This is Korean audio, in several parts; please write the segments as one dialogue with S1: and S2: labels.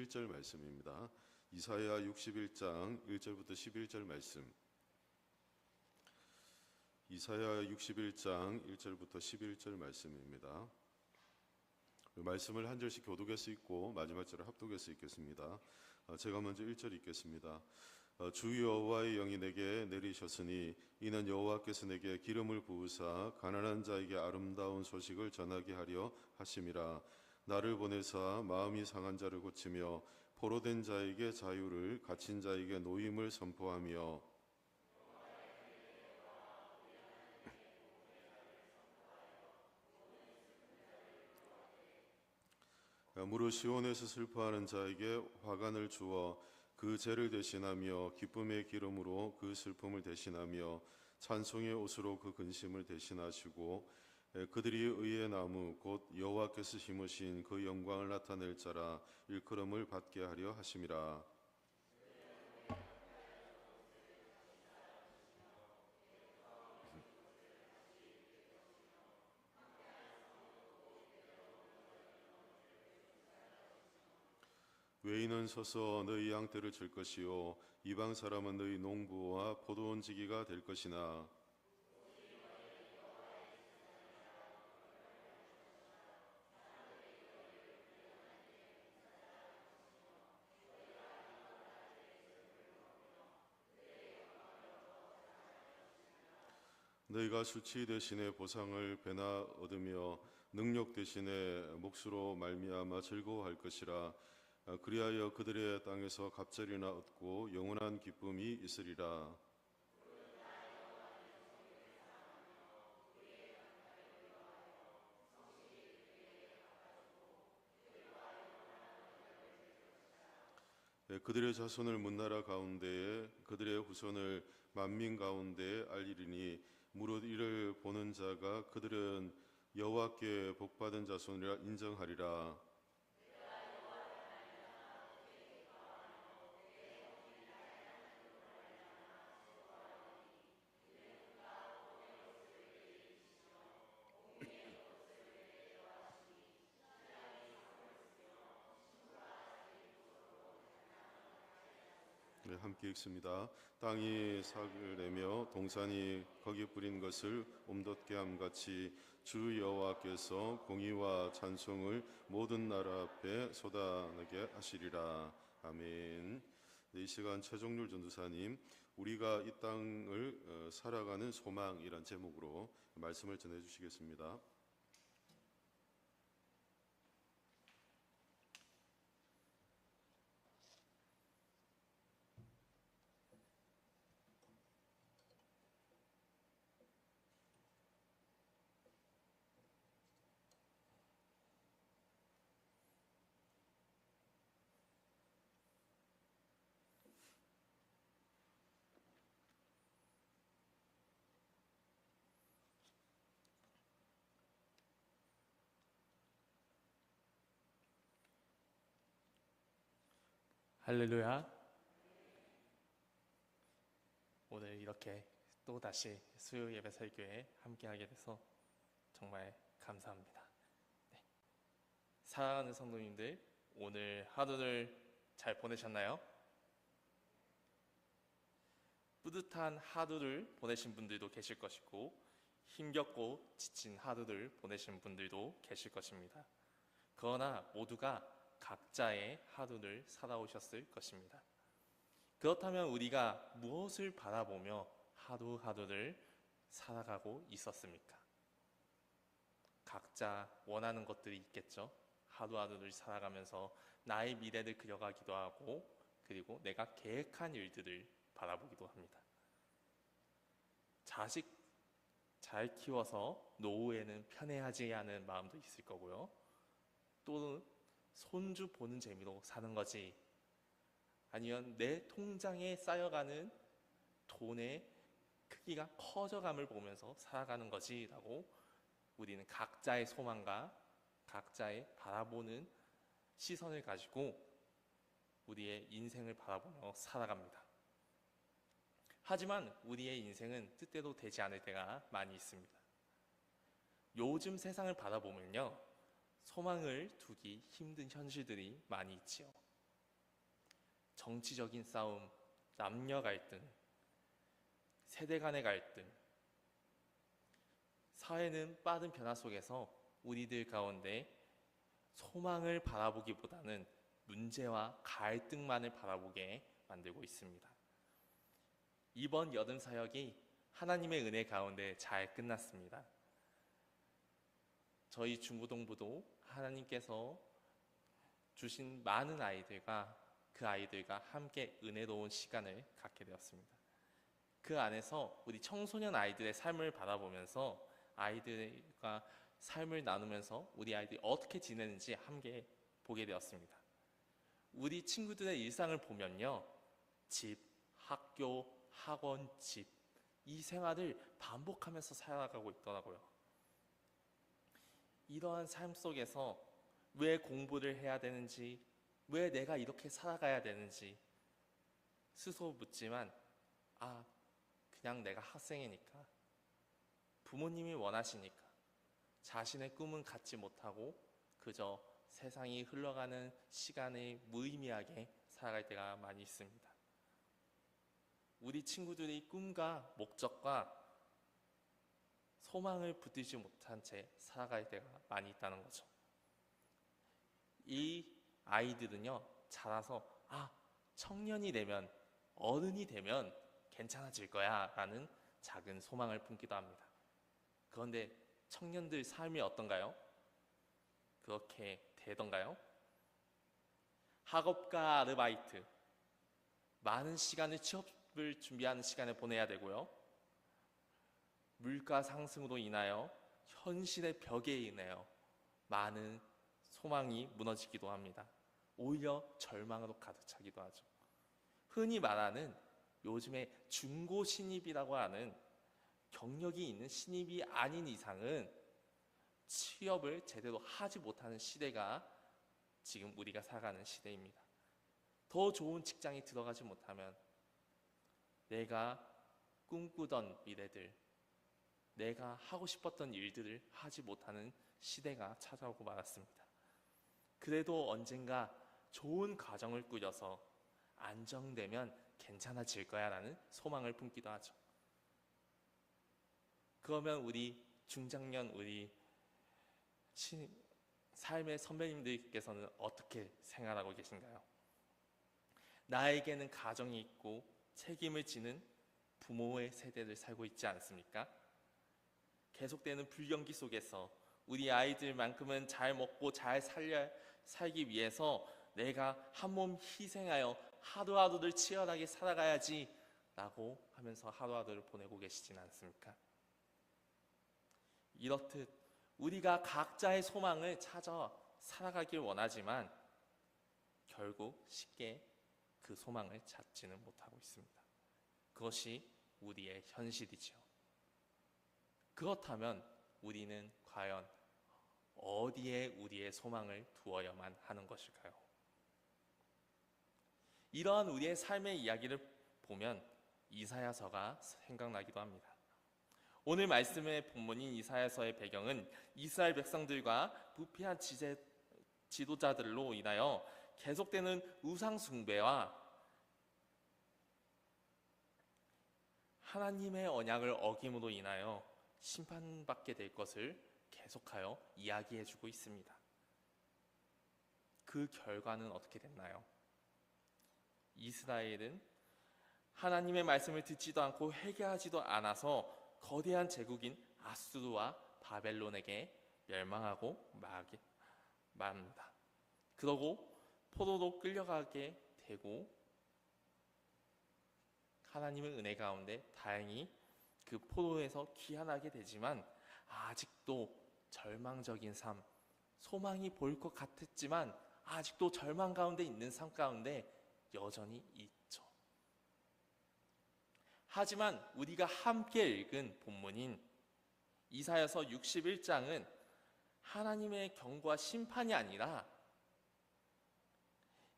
S1: 11절 말씀입니다. 이사야 61장 1절부터 11절 말씀. 이사야 61장 1절부터 11절 말씀입니다. 말씀을 한 절씩 교독해서 읽고 마지막 절을 합독해서 읽겠습니다. 제가 먼저 1절 읽겠습니다. 주 여호와의 영이 내게 내리셨으니 이는 여호와께서 내게 기름을 부으사 가난한 자에게 아름다운 소식을 전하게 하려 하심이라. 나를 보내사 마음이 상한 자를 고치며 포로된 자에게 자유를, 갇힌 자에게 노임을 선포하며 무릇 시온에서 슬퍼하는 자에게 화관을 주어 그 죄를 대신하며 기쁨의 기름으로 그 슬픔을 대신하며 찬송의 옷으로 그 근심을 대신하시고 그들이 의의 나무 곧 여호와께서 심으신 그 영광을 나타낼 자라 일컬음을 받게 하려 하심이라. 외인은 서서 너희 양떼를 칠 것이요 이방 사람은 너희 농부와 포도원 지기가 될 것이나 너희가 수치 대신에 보상을 배나 얻으며 능력 대신에 몫으로 말미암아 즐거워할 것이라. 그리하여 그들의 땅에서 갑절이나 얻고 영원한 기쁨이 있으리라. 그들의 자손을 문나라 가운데에 그들의 후손을 만민 가운데에 알리리니 무릇 이를 보는 자가 그들은 여호와께 복받은 자손이라 인정하리라. 네, 함께 읽습니다. 땅이 삭을 내며 동산이 거기 뿌린 것을 옴돋게 함같이 주 여호와께서 공의와 찬송을 모든 나라 앞에 쏟아내게 하시리라. 아멘. 네, 이 시간 최종률 전도사님, 우리가 이 땅을 살아가는 소망이란 제목으로 말씀을 전해주시겠습니다.
S2: 할렐루야. 오늘 이렇게 또다시 수요 예배 설교에 함께하게 돼서 정말 감사합니다. 네. 사랑하는 성도님들, 오늘 하루를 잘 보내셨나요? 뿌듯한 하루를 보내신 분들도 계실 것이고 힘겹고 지친 하루를 보내신 분들도 계실 것입니다. 그러나 모두가 각자의 하루를 살아오셨을 것입니다. 그렇다면 우리가 무엇을 바라보며 하루하루를 살아가고 있었습니까? 각자 원하는 것들이 있겠죠. 하루하루를 살아가면서 나의 미래를 그려가기도 하고 그리고 내가 계획한 일들을 바라보기도 합니다. 자식 잘 키워서 노후에는 편애하지 않은 마음도 있을 거고요. 또는 손주 보는 재미로 사는 거지, 아니면 내 통장에 쌓여가는 돈의 크기가 커져감을 보면서 살아가는 거지 라고 우리는 각자의 소망과 각자의 바라보는 시선을 가지고 우리의 인생을 바라보며 살아갑니다. 하지만 우리의 인생은 뜻대로 되지 않을 때가 많이 있습니다. 요즘 세상을 바라보면요, 소망을 두기 힘든 현실들이 많이 있지요. 정치적인 싸움, 남녀 갈등, 세대 간의 갈등, 사회는 빠른 변화 속에서 우리들 가운데 소망을 바라보기보다는 문제와 갈등만을 바라보게 만들고 있습니다. 이번 여름 사역이 하나님의 은혜 가운데 잘 끝났습니다. 저희 중고동부도 하나님께서 주신 많은 아이들과 그 아이들과 함께 은혜로운 시간을 갖게 되었습니다. 그 안에서 우리 청소년 아이들의 삶을 바라보면서 아이들과 삶을 나누면서 우리 아이들이 어떻게 지내는지 함께 보게 되었습니다. 우리 친구들의 일상을 보면요, 집, 학교, 학원, 집, 이 생활을 반복하면서 살아가고 있더라고요. 이러한 삶 속에서 왜 공부를 해야 되는지, 왜 내가 이렇게 살아가야 되는지 스스로 묻지만, 그냥 내가 학생이니까, 부모님이 원하시니까 자신의 꿈은 갖지 못하고 그저 세상이 흘러가는 시간을 무의미하게 살아갈 때가 많이 있습니다. 우리 친구들이 꿈과 목적과 소망을 붙들지 못한 채 살아갈 때가 많이 있다는 거죠. 이 아이들은요, 자라서 청년이 되면, 어른이 되면 괜찮아질 거야 라는 작은 소망을 품기도 합니다. 그런데 청년들 삶이 어떤가요? 그렇게 되던가요? 학업과 아르바이트, 많은 시간을 취업을 준비하는 시간에 보내야 되고요. 물가 상승으로 인하여 현실의 벽에 인하여 많은 소망이 무너지기도 합니다. 오히려 절망으로 가득 차기도 하죠. 흔히 말하는 요즘에 중고 신입이라고 하는 경력이 있는 신입이 아닌 이상은 취업을 제대로 하지 못하는 시대가 지금 우리가 살아가는 시대입니다. 더 좋은 직장에 들어가지 못하면 내가 꿈꾸던 미래들, 내가 하고 싶었던 일들을 하지 못하는 시대가 찾아오고 말았습니다. 그래도 언젠가 좋은 가정을 꾸려서 안정되면 괜찮아질 거야 라는 소망을 품기도 하죠. 그러면 우리 중장년, 우리 삶의 선배님들께서는 어떻게 생활하고 계신가요? 나에게는 가정이 있고 책임을 지는 부모의 세대를 살고 있지 않습니까? 계속되는 불경기 속에서 우리 아이들만큼은 잘 먹고 잘 살기 위해서 내가 한 몸 희생하여 하루하루를 치열하게 살아가야지 라고 하면서 하루하루를 보내고 계시진 않습니까? 이렇듯 우리가 각자의 소망을 찾아 살아가길 원하지만 결국 쉽게 그 소망을 찾지는 못하고 있습니다. 그것이 우리의 현실이죠. 그렇다면 우리는 과연 어디에 우리의 소망을 두어야만 하는 것일까요? 이러한 우리의 삶의 이야기를 보면 이사야서가 생각나기도 합니다. 오늘 말씀의 본문인 이사야서의 배경은 이스라엘 백성들과 부패한 지도자들로 인하여 계속되는 우상 숭배와 하나님의 언약을 어김으로 인하여 심판받게 될 것을 계속하여 이야기해주고 있습니다. 그 결과는 어떻게 됐나요? 이스라엘은 하나님의 말씀을 듣지도 않고 회개하지도 않아서 거대한 제국인 아수르와 바벨론에게 멸망하고 맙니다. 그러고 포로로 끌려가게 되고 하나님의 은혜 가운데 다행히 그 포로에서 귀환하게 되지만 아직도 절망적인 삶, 소망이 보일 것 같았지만 아직도 절망 가운데 있는 삶 가운데 여전히 있죠. 하지만 우리가 함께 읽은 본문인 이사야서 61장은 하나님의 경고와 심판이 아니라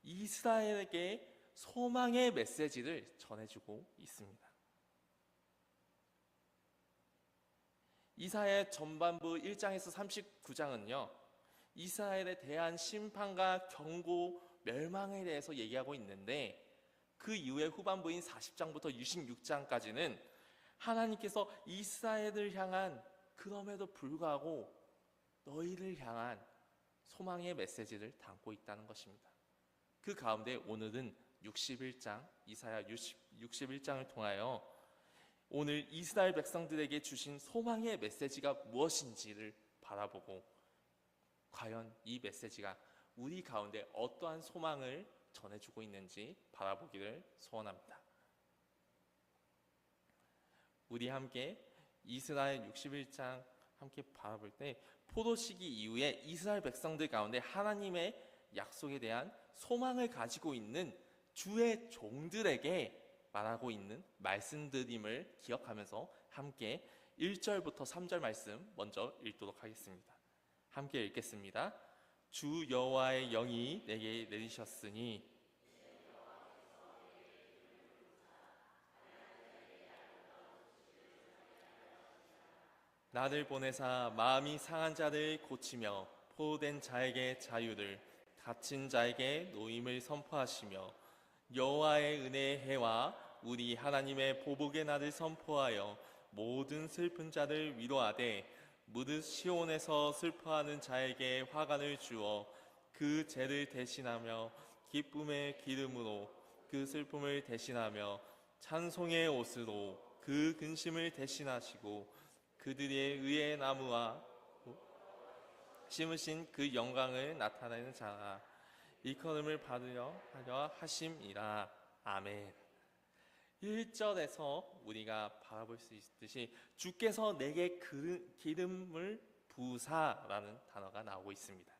S2: 이스라엘에게 소망의 메시지를 전해주고 있습니다. 이사야 전반부 1장에서 39장은요, 이스라엘에 대한 심판과 경고, 멸망에 대해서 얘기하고 있는데 그 이후에 후반부인 40장부터 66장까지는 하나님께서 이스라엘을 향한, 그럼에도 불구하고 너희를 향한 소망의 메시지를 담고 있다는 것입니다. 그 가운데 오늘은 61장, 이사야 61장을 통하여 오늘 이스라엘 백성들에게 주신 소망의 메시지가 무엇인지를 바라보고, 과연 이 메시지가 우리 가운데 어떠한 소망을 전해주고 있는지 바라보기를 소원합니다. 우리 함께 이스라엘 61장 함께 바라볼 때, 포도시기 이후에 이스라엘 백성들 가운데 하나님의 약속에 대한 소망을 가지고 있는 주의 종들에게 말하고 있는 말씀들임을 기억하면서 함께 1절부터 3절 말씀 먼저 읽도록 하겠습니다. 함께 읽겠습니다. 주 여호와의 영이 내게 내리셨으니 나를 보내사 마음이 상한 자를 고치며 포로된 자에게 자유를, 갇힌 자에게 노임을 선포하시며 여호와의 은혜의 해와 우리 하나님의 보복의 날을 선포하여 모든 슬픈 자를 위로하되 무릇 시온에서 슬퍼하는 자에게 화관을 주어 그 죄를 대신하며 기쁨의 기름으로 그 슬픔을 대신하며 찬송의 옷으로 그 근심을 대신하시고 그들의 의의 나무와 심으신 그 영광을 나타내는 자라 일컬음을 받으려 하려 하심이라. 아멘. 1절에서 우리가 바라볼 수 있듯이 주께서 내게 기름을 부으사라는 단어가 나오고 있습니다.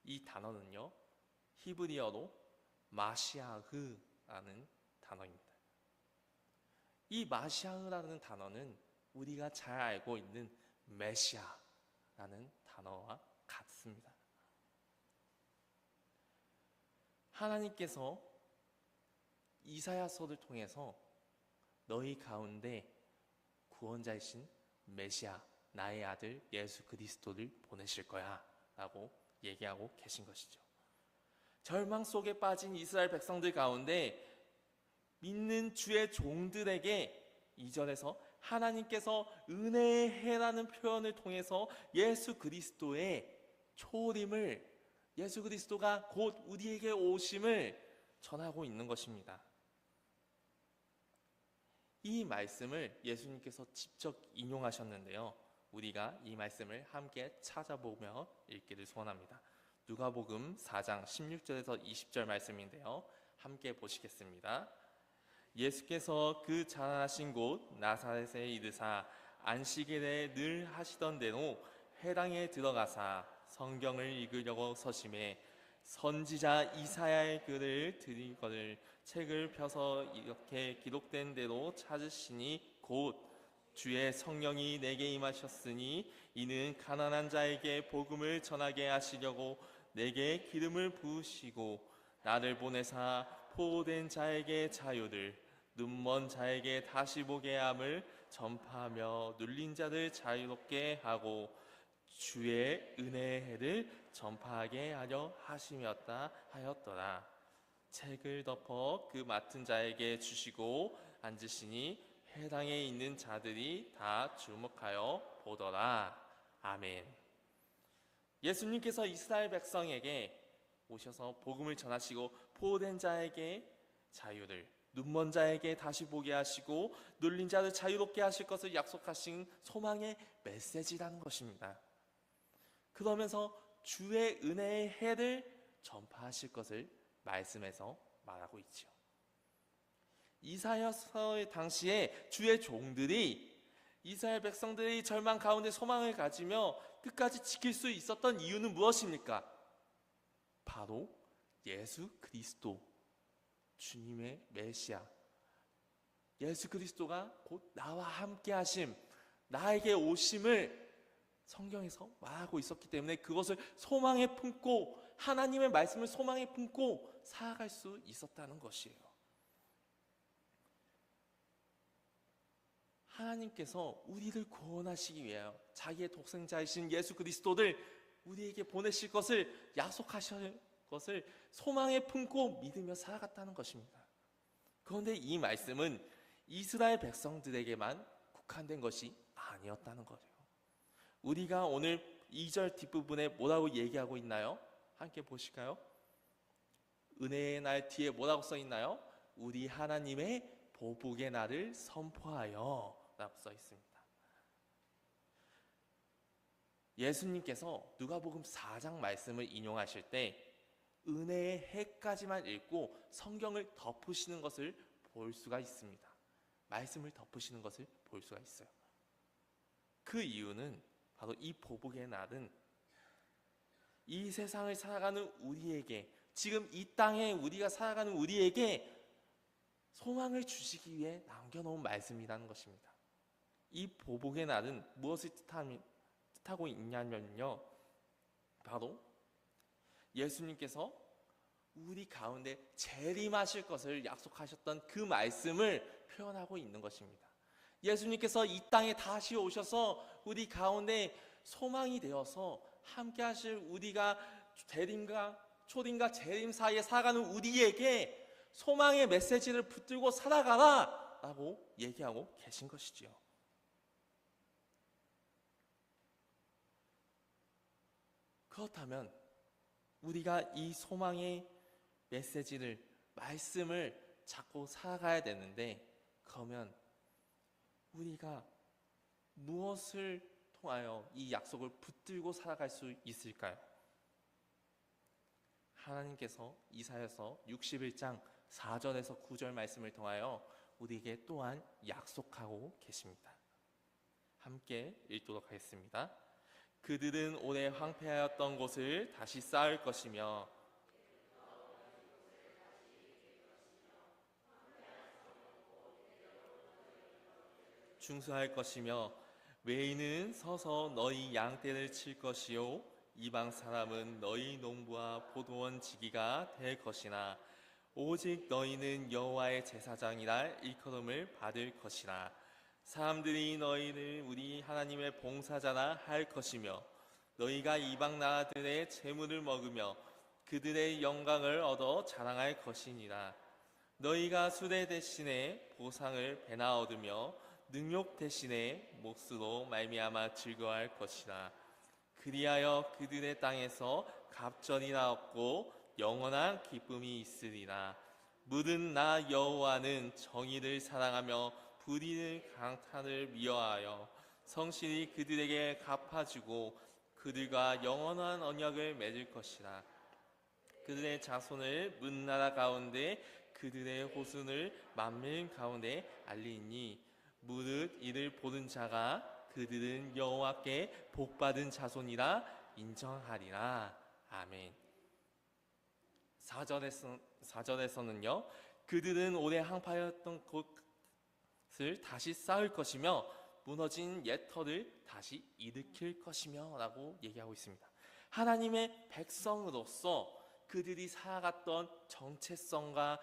S2: 이 단어는요, 히브리어로 마시아흐라는 단어입니다. 이 마시아흐라는 단어는 우리가 잘 알고 있는 메시아라는 단어와 같습니다. 하나님께서 이사야서를 통해서 너희 가운데 구원자이신 메시아, 나의 아들 예수 그리스도를 보내실 거야 라고 얘기하고 계신 것이죠. 절망 속에 빠진 이스라엘 백성들 가운데 믿는 주의 종들에게 2절에서 하나님께서 은혜의 해라는 표현을 통해서 예수 그리스도의 초림을, 예수 그리스도가 곧 우리에게 오심을 전하고 있는 것입니다. 이 말씀을 예수님께서 직접 인용하셨는데요, 우리가 이 말씀을 함께 찾아보며 읽기를 소원합니다. 누가복음 4장 16절에서 20절 말씀인데요, 함께 보시겠습니다. 예수께서 그 자라나신 곳 나사렛에 이르사 안식일에 늘 하시던 대로 회당에 들어가사 성경을 읽으려고 서심해 선지자 이사야의 글을 들이거늘 책을 펴서 이렇게 기록된 대로 찾으시니 곧 주의 성령이 내게 임하셨으니 이는 가난한 자에게 복음을 전하게 하시려고 내게 기름을 부으시고 나를 보내사 포로된 자에게 자유를, 눈먼 자에게 다시 보게 함을 전파하며 눌린 자를 자유롭게 하고 주의 은혜의 해를 전파하게 하려 하심이었다 하였더라. 책을 덮어 그 맡은 자에게 주시고 앉으시니 회당에 있는 자들이 다 주목하여 보더라. 아멘. 예수님께서 이스라엘 백성에게 오셔서 복음을 전하시고 포로된 자에게 자유를, 눈먼 자에게 다시 보게 하시고 눌린 자를 자유롭게 하실 것을 약속하신 소망의 메시지라는 것입니다. 그러면서 주의 은혜의 해를 전파하실 것을 말씀에서 말하고 있죠. 이사야서의 당시에 주의 종들이, 이스라엘 백성들이 절망 가운데 소망을 가지며 끝까지 지킬 수 있었던 이유는 무엇입니까? 바로 예수 그리스도, 주님의 메시아, 예수 그리스도가 곧 나와 함께 하심, 나에게 오심을 성경에서 말하고 있었기 때문에 그것을 소망에 품고, 하나님의 말씀을 소망에 품고 살아갈 수 있었다는 것이에요. 하나님께서 우리를 구원하시기 위하여 자기의 독생자이신 예수 그리스도를 우리에게 보내실 것을 약속하실 것을 소망에 품고 믿으며 살아갔다는 것입니다. 그런데 이 말씀은 이스라엘 백성들에게만 국한된 것이 아니었다는 거예요. 우리가 오늘 2절 뒷부분에 뭐라고 얘기하고 있나요? 함께 보실까요? 은혜의 날 뒤에 뭐라고 써 있나요? 우리 하나님의 보복의 날을 선포하여 라고 써 있습니다. 예수님께서 누가복음 4장 말씀을 인용하실 때 은혜의 해까지만 읽고 성경을 덮으시는 것을 볼 수가 있습니다. 말씀을 덮으시는 것을 볼 수가 있어요. 그 이유는 바로 이 보복의 날은 이 세상을 살아가는 우리에게, 지금 이 땅에 우리가 살아가는 우리에게 소망을 주시기 위해 남겨놓은 말씀이라는 것입니다. 이 보복의 날은 무엇을 뜻하고 있냐면요, 바로 예수님께서 우리 가운데 재림하실 것을 약속하셨던 그 말씀을 표현하고 있는 것입니다. 예수님께서 이 땅에 다시 오셔서 우리 가운데 소망이 되어서 함께 하실, 우리가 초림과 재림 사이에 살아가는 우리에게 소망의 메시지를 붙들고 살아가라 라고 얘기하고 계신 것이지요. 그렇다면 우리가 이 소망의 메시지를, 말씀을 잡고 살아가야 되는데, 그러면 우리가 무엇을 통하여 이 약속을 붙들고 살아갈 수 있을까요? 하나님께서 이사야서 61장 4절에서 9절 말씀을 통하여 우리에게 또한 약속하고 계십니다. 함께 읽도록 하겠습니다. 그들은 오래 황폐하였던 곳을 다시 쌓을 것이며 충수할 것이며 외인은 서서 너희 양떼를 칠 것이요 이방 사람은 너희 농부와 포도원 지기가 될 것이나 오직 너희는 여호와의 제사장이라 일컬음을 받을 것이라. 사람들이 너희를 우리 하나님의 봉사자라 할 것이며 너희가 이방 나라들의 재물을 먹으며 그들의 영광을 얻어 자랑할 것이니라. 너희가 수레 대신에 보상을 배나 얻으며 능욕 대신에 몫으로 말미암아 즐거워할 것이라. 그리하여 그들의 땅에서 갑절이나 얻고 영원한 기쁨이 있으리라. 물은 나 여호와는 정의를 사랑하며 불의를 강탈을 미워하여 성실히 그들에게 갚아주고 그들과 영원한 언약을 맺을 것이라. 그들의 자손을 문나라 가운데 그들의 호순을 만민 가운데 알리니 무릇 이를 보는 자가 그들은 여호와께 복받은 자손이라 인정하리라. 아멘. 4절에서는요, 그들은 오래 황폐하였던 곳을 다시 쌓을 것이며 무너진 옛 터를 다시 일으킬 것이며 라고 얘기하고 있습니다. 하나님의 백성으로서 그들이 살아갔던 정체성과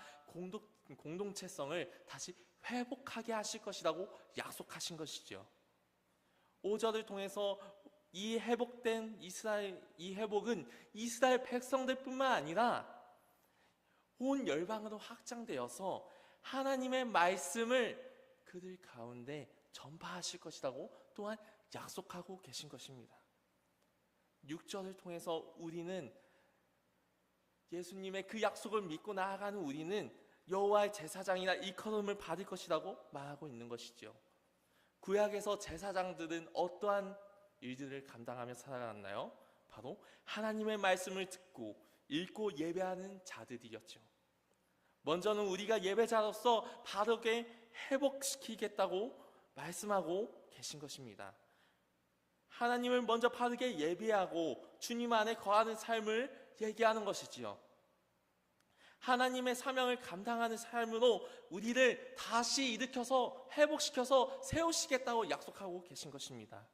S2: 공동체성을 다시 회복하게 하실 것이라고 약속하신 것이죠. 5절을 통해서 이 회복은 이스라엘 백성들뿐만 아니라 온 열방으로 확장되어서 하나님의 말씀을 그들 가운데 전파하실 것이라고 또한 약속하고 계신 것입니다. 6절을 통해서 우리는 예수님의 그 약속을 믿고 나아가는 우리는 여호와의 제사장이나 일컬음을 받을 것이라고 말하고 있는 것이죠. 구약에서 제사장들은 어떠한 일들을 감당하며 살아갔나요? 바로 하나님의 말씀을 듣고 읽고 예배하는 자들이었죠. 먼저는 우리가 예배자로서 바르게 회복시키겠다고 말씀하고 계신 것입니다. 하나님을 먼저 바르게 예배하고 주님 안에 거하는 삶을 얘기하는 것이지요. 하나님의 사명을 감당하는 삶으로 우리를 다시 일으켜서 회복시켜서 세우시겠다고 약속하고 계신 것입니다.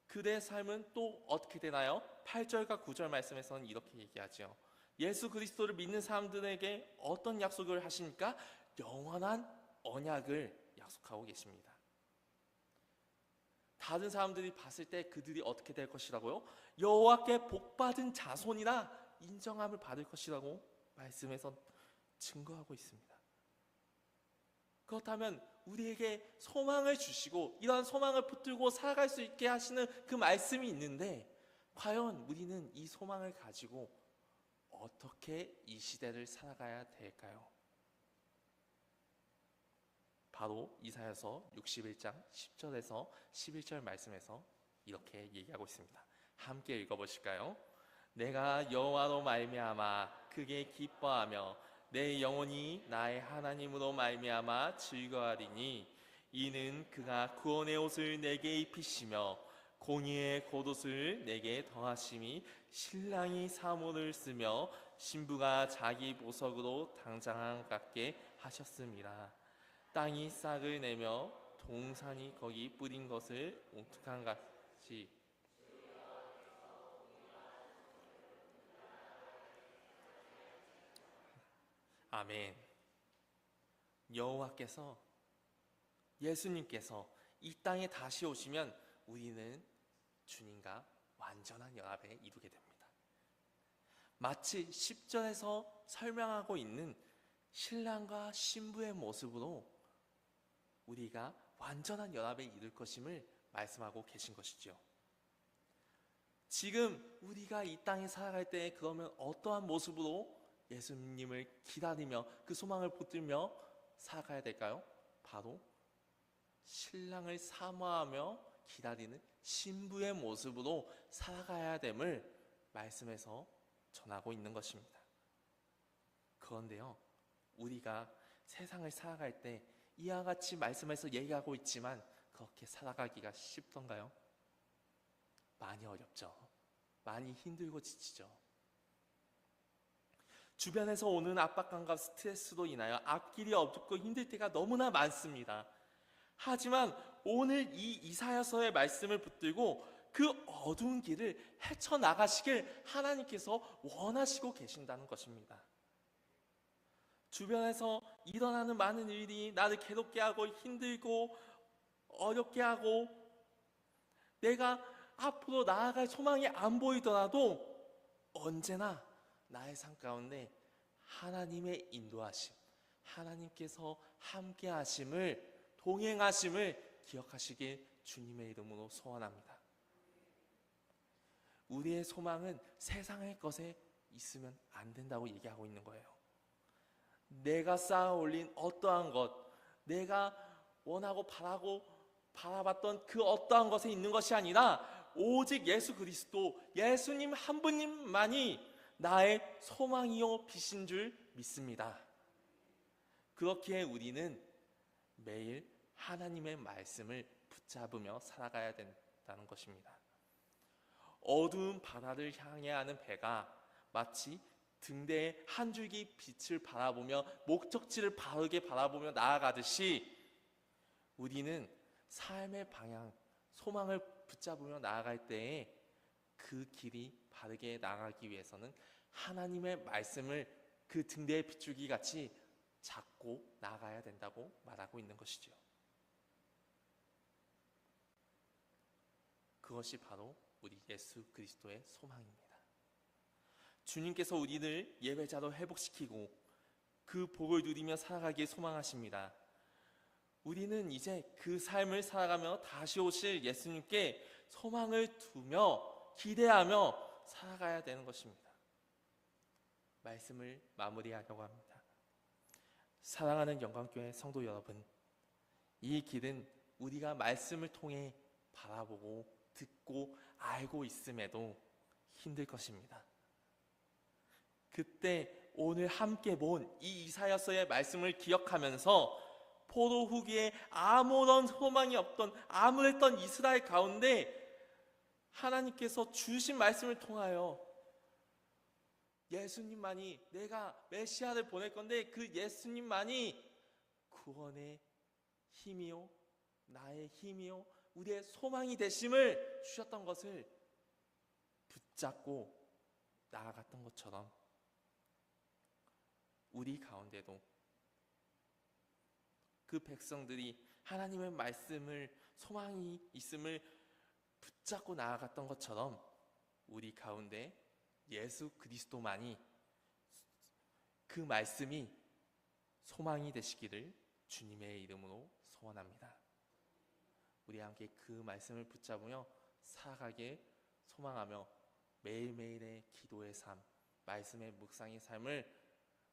S2: 그들의 삶은 또 어떻게 되나요? 8절과 9절 말씀에서는 이렇게 얘기하죠. 예수 그리스도를 믿는 사람들에게 어떤 약속을 하십니까? 영원한 언약을 약속하고 계십니다. 다른 사람들이 봤을 때 그들이 어떻게 될 것이라고요? 여호와께 복받은 자손이라 인정함을 받을 것이라고 말씀에서 증거하고 있습니다. 그렇다면 우리에게 소망을 주시고 이러한 소망을 붙들고 살아갈 수 있게 하시는 그 말씀이 있는데, 과연 우리는 이 소망을 가지고 어떻게 이 시대를 살아가야 될까요? 바로 이사야서 61장 10절에서 11절 말씀에서 이렇게 얘기하고 있습니다. 함께 읽어보실까요? 내가 여호와로 말미암아 크게 기뻐하며 내 영혼이 나의 하나님으로 말미암아 즐거워하리니 이는 그가 구원의 옷을 내게 입히시며 공의의 겉옷을 내게 더하심이 신랑이 사모를 쓰며 신부가 자기 보석으로 당장한 같게 하셨습니다. 땅이 싹을 내며 동산이 거기 뿌린 것을 옹특한 같이 아멘. 여호와께서, 예수님께서 이 땅에 다시 오시면 우리는 주님과 완전한 연합에 이루게 됩니다. 마치 10절에서 설명하고 있는 신랑과 신부의 모습으로 우리가 완전한 연합에 이룰 것임을 말씀하고 계신 것이죠. 지금 우리가 이 땅에 살아갈 때 그러면 어떠한 모습으로 예수님을 기다리며 그 소망을 붙들며 살아가야 될까요? 바로 신랑을 사모하며 기다리는 신부의 모습으로 살아가야 됨을 말씀에서 전하고 있는 것입니다. 그런데요, 우리가 세상을 살아갈 때 이와 같이 말씀에서 얘기하고 있지만 그렇게 살아가기가 쉽던가요? 많이 어렵죠. 많이 힘들고 지치죠. 주변에서 오는 압박감과 스트레스로 인하여 앞길이 어둡고 힘들 때가 너무나 많습니다. 하지만 오늘 이 이사야서의 말씀을 붙들고 그 어두운 길을 헤쳐나가시길 하나님께서 원하시고 계신다는 것입니다. 주변에서 일어나는 많은 일이 나를 괴롭게 하고 힘들고 어렵게 하고 내가 앞으로 나아갈 소망이 안 보이더라도 언제나 나의 삶 가운데 하나님의 인도하심, 하나님께서 함께 하심을, 동행하심을 기억하시길 주님의 이름으로 소원합니다. 우리의 소망은 세상의 것에 있으면 안 된다고 얘기하고 있는 거예요. 내가 쌓아 올린 어떠한 것, 내가 원하고 바라봤던 그 어떠한 것에 있는 것이 아니라 오직 예수 그리스도, 예수님 한 분님만이 나의 소망이요 빛인 줄 믿습니다. 그렇기에 우리는 매일 하나님의 말씀을 붙잡으며 살아가야 된다는 것입니다. 어두운 바다를 향해 하는 배가 마치 등대에 한 줄기 빛을 바라보며 목적지를 바르게 바라보며 나아가듯이 우리는 삶의 방향, 소망을 붙잡으며 나아갈 때에 그 길이 바르게 나아가기 위해서는 하나님의 말씀을 그 등대의 빗줄기 같이 잡고 나아가야 된다고 말하고 있는 것이죠. 그것이 바로 우리 예수 그리스도의 소망입니다. 주님께서 우리를 예배자로 회복시키고 그 복을 누리며 살아가기에 소망하십니다. 우리는 이제 그 삶을 살아가며 다시 오실 예수님께 소망을 두며 기대하며 살아가야 되는 것입니다. 말씀을 마무리하려고 합니다. 사랑하는 영광교회 성도 여러분, 이 길은 우리가 말씀을 통해 바라보고 듣고 알고 있음에도 힘들 것입니다. 그때 오늘 함께 본 이 이사야서의 말씀을 기억하면서 포로 후기에 아무런 소망이 없던 암울했던 이스라엘 가운데 하나님께서 주신 말씀을 통하여 예수님만이, 내가 메시아를 보낼 건데 그 예수님만이 구원의 힘이요, 나의 힘이요, 우리의 소망이 되심을 주셨던 것을 붙잡고 나아갔던 것처럼 우리 가운데도 그 백성들이 하나님의 말씀을, 소망이 있음을 붙잡고 나아갔던 것처럼 우리 가운데 예수 그리스도만이 그 말씀이 소망이 되시기를 주님의 이름으로 소원합니다. 우리 함께 그 말씀을 붙잡으며 살아가게 소망하며 매일매일의 기도의 삶, 말씀의 묵상의 삶을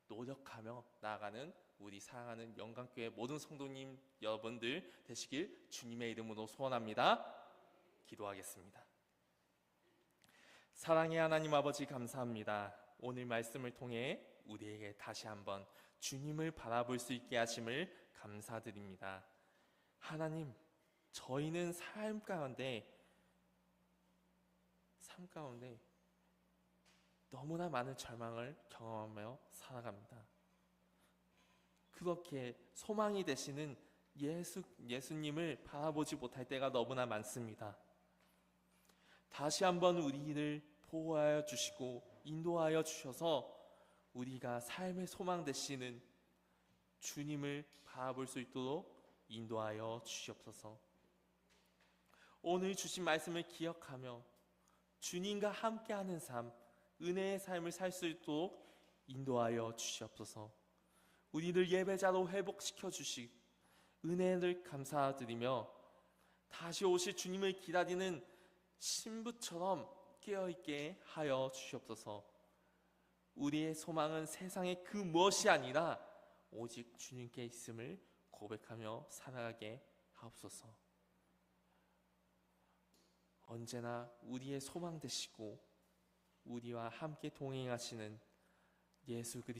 S2: 노력하며 나아가는 우리 사랑하는 영광교회 모든 성도님 여러분들 되시길 주님의 이름으로 소원합니다. 기도하겠습니다. 사랑의 하나님 아버지, 감사합니다. 오늘 말씀을 통해 우리에게 다시 한번 주님을 바라볼 수 있게 하심을 감사드립니다. 하나님, 저희는 삶 가운데 너무나 많은 절망을 경험하며 살아갑니다. 그렇게 소망이 되시는 예수님을 바라보지 못할 때가 너무나 많습니다. 다시 한번 우리를 보호하여 주시고 인도하여 주셔서 우리가 삶의 소망 되시는 주님을 바라볼 수 있도록 인도하여 주시옵소서. 오늘 주신 말씀을 기억하며 주님과 함께하는 삶, 은혜의 삶을 살 수 있도록 인도하여 주시옵소서. 우리를 예배자로 회복시켜 주시 은혜를 감사드리며 다시 오실 주님을 기다리는 신부처럼 깨어있게 하여 주시옵소서. 우리의 소망은 세상의 그 무엇이 아니라 오직 주님께 있음을 고백하며 살아가게 하옵소서. 언제나 우리의 소망 되시고 우리와 함께 동행하시는 예수 그리스도